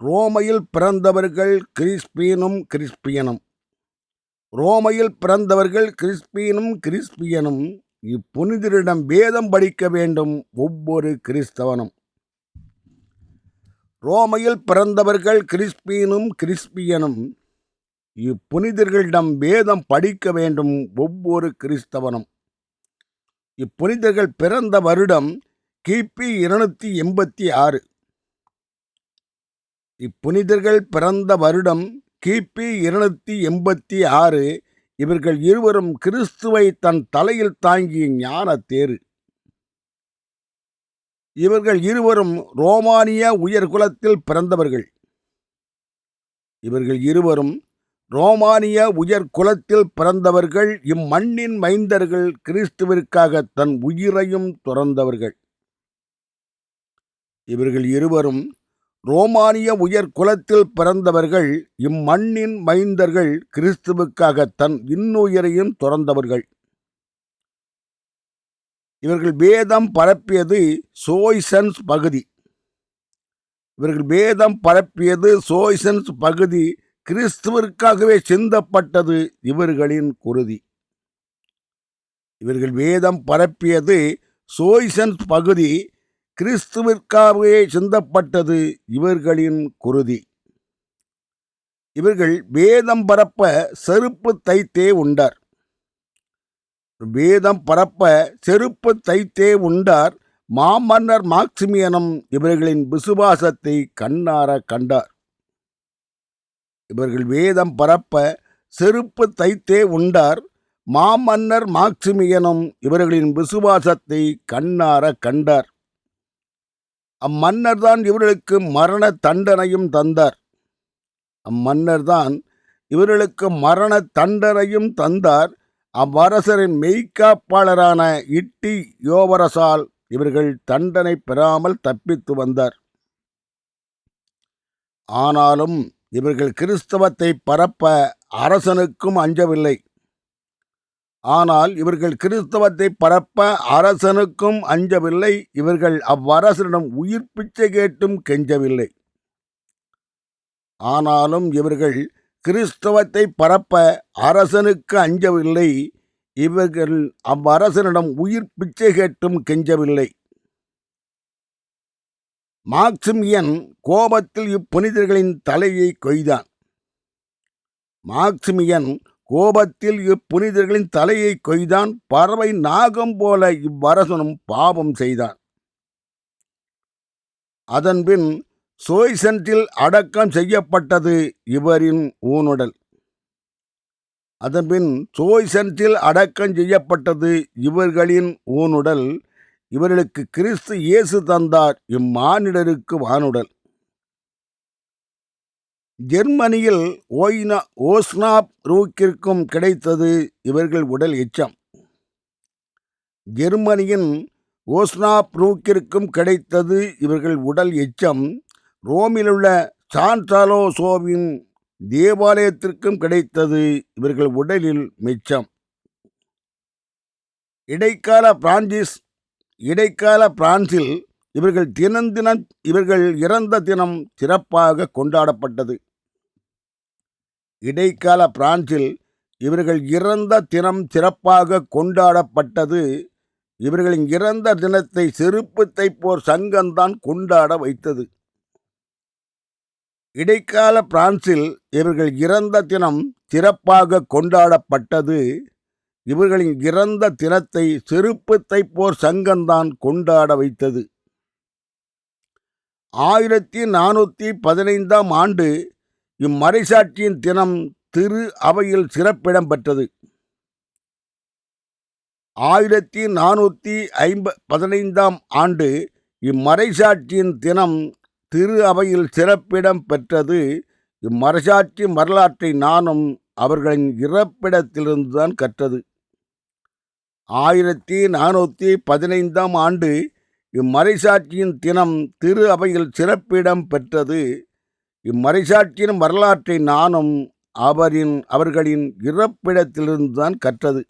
ரோமையில் பிறந்தவர்கள் கிறிஸ்பீனும் கிறிஸ்பியனும். ரோமையில் பிறந்தவர்கள் கிறிஸ்பீனும் கிறிஸ்பியனும் இப்புனிதரிடம் வேதம் படிக்க வேண்டும் ஒவ்வொரு கிறிஸ்தவனும். ரோமையில் பிறந்தவர்கள் கிறிஸ்பீனும் கிறிஸ்பியனும் இப்புனிதர்களிடம் வேதம் படிக்க வேண்டும் ஒவ்வொரு கிறிஸ்தவனும். இப்புனிதர்கள் பிறந்த வருடம் கிபி 286. இப்புனிதர்கள் பிறந்த வருடம் கிபி 286. இவர்கள் இருவரும் கிறிஸ்துவை தன் தலையில் தாங்கிய ஞான தேரு. இவர்கள் இருவரும் ரோமானிய உயர்குலத்தில் பிறந்தவர்கள். இவர்கள் இருவரும் ரோமானிய உயர்குலத்தில் பிறந்தவர்கள். இம்மண்ணின் மைந்தர்கள், கிறிஸ்துவிற்காக தன் உயிரையும் துறந்தவர்கள். இவர்கள் இருவரும் ரோமானிய உயர் குலத்தில் பிறந்தவர்கள். இம்மண்ணின் மைந்தர்கள், கிறிஸ்துவுக்காக தன் இன்னுயிரையும் துறந்தவர்கள். இவர்கள் வேதம் பரப்பியது சோய்சன்ஸ் பகுதி. இவர்கள் வேதம் பரப்பியது சோய்சன்ஸ் பகுதி. கிறிஸ்துவிற்காகவே சிந்தப்பட்டது இவர்களின் குருதி. இவர்கள் வேதம் பரப்பியது சோய்சன்ஸ் பகுதி. கிறிஸ்துவிற்காகவே சிந்தப்பட்டது இவர்களின் குருதி. இவர்கள் வேதம் பரப்ப செருப்பு தைத்தே உண்டார். வேதம் பரப்ப செருப்பு தைத்தே உண்டார். மாமன்னர் மாக்சிமியனும் இவர்களின் விசுவாசத்தை கண்ணார கண்டார். இவர்கள் வேதம் பரப்ப செருப்பு தைத்தே உண்டார். மாமன்னர் மாக்சிமியனும் இவர்களின் விசுவாசத்தை கண்ணார கண்டார். அம்மன்னர் தான் இவர்களுக்கு மரண தண்டனையும் தந்தார். அம்மன்னர் இவர்களுக்கு மரண தண்டனையும் தந்தார். அவ்வரசரின் மெய்க்காப்பாளரான இட்டி யோவரசால் இவர்கள் தண்டனை பெறாமல் தப்பித்து வந்தார். ஆனாலும் இவர்கள் கிறிஸ்தவத்தை பரப்ப அரசனுக்கும் அஞ்சவில்லை. ஆனால் இவர்கள் கிறிஸ்தவத்தை பரப்ப அரசனுக்கும் அஞ்சவில்லை. இவர்கள் அவ்வரசரிடம் உயிர் பிச்சை கேட்டும் கெஞ்சவில்லை. ஆனாலும் இவர்கள் கிறிஸ்தவத்தை பரப்ப அரசனுக்கு அஞ்சவில்லை. இவர்கள் அவ்வரசனிடம் உயிர் பிச்சை கேட்டும் கெஞ்சவில்லை. மாக்சிமியன் கோபத்தில் இப்புனிதர்களின் தலையை கொய்தான். மாக்சிமியன் கோபத்தில் இப்புனிதர்களின் தலையை கொய்தான். பறவை நாகம் போல இவ்வரசனும் பாவம் செய்தான். அதன்பின் சோய்சன்ஸில் அடக்கம் செய்யப்பட்டது இவரின் ஊனுடல். அதன்பின் சோய்சன்ஸில் அடக்கம் செய்யப்பட்டது இவர்களின் ஊனுடல். இவர்களுக்கு கிறிஸ்து இயேசு தந்தார், இம்மானிடருக்கு வானுடல். ஜெர்மனியில் ஓஸ்னாப் ரூக்கிற்கும் கிடைத்தது இவர்கள் உடல் எச்சம். ஜெர்மனியின் ஓஸ்னாப் ரூக்கிற்கும் கிடைத்தது இவர்கள் உடல் எச்சம். ரோமிலுள்ள சான்சாலோசோவின் தேவாலயத்திற்கும் கிடைத்தது இவர்கள் உடலில் மிச்சம். இடைக்கால பிரான்சில் இவர்கள் இறந்த தினம் சிறப்பாக கொண்டாடப்பட்டது. இடைக்கால பிரான்சில் இவர்கள் இறந்த தினம் சிறப்பாக கொண்டாடப்பட்டது. இவர்களின் இறந்த தினத்தை செருப்பு தைப்போர் சங்கம்தான் கொண்டாட வைத்தது. இடைக்கால பிரான்சில் இவர்கள் இறந்த தினம் சிறப்பாக கொண்டாடப்பட்டது. இவர்களின் இறந்த தினத்தை செருப்பு தைப்போர் சங்கம்தான் கொண்டாட வைத்தது. 1415 ஆண்டு இம்மறைசாட்சியின் தினம் திரு அவையில் சிறப்பிடம் பெற்றது. 1415 ஆண்டு இம்மறைசாட்சியின் தினம் திரு அவையில் சிறப்பிடம் பெற்றது. இம்மறைசாட்சி வரலாற்றை நானும் அவர்களின் இறப்பிடத்திலிருந்துதான் கற்றது. 1415 ஆண்டு இம்மறைசாட்சியின் தினம் திரு அவையில் சிறப்பிடம் பெற்றது. இம்மறைசாட்சியின் வரலாற்றை நானும் அவர்களின் இறப்பிடத்திலிருந்துதான் கற்றது.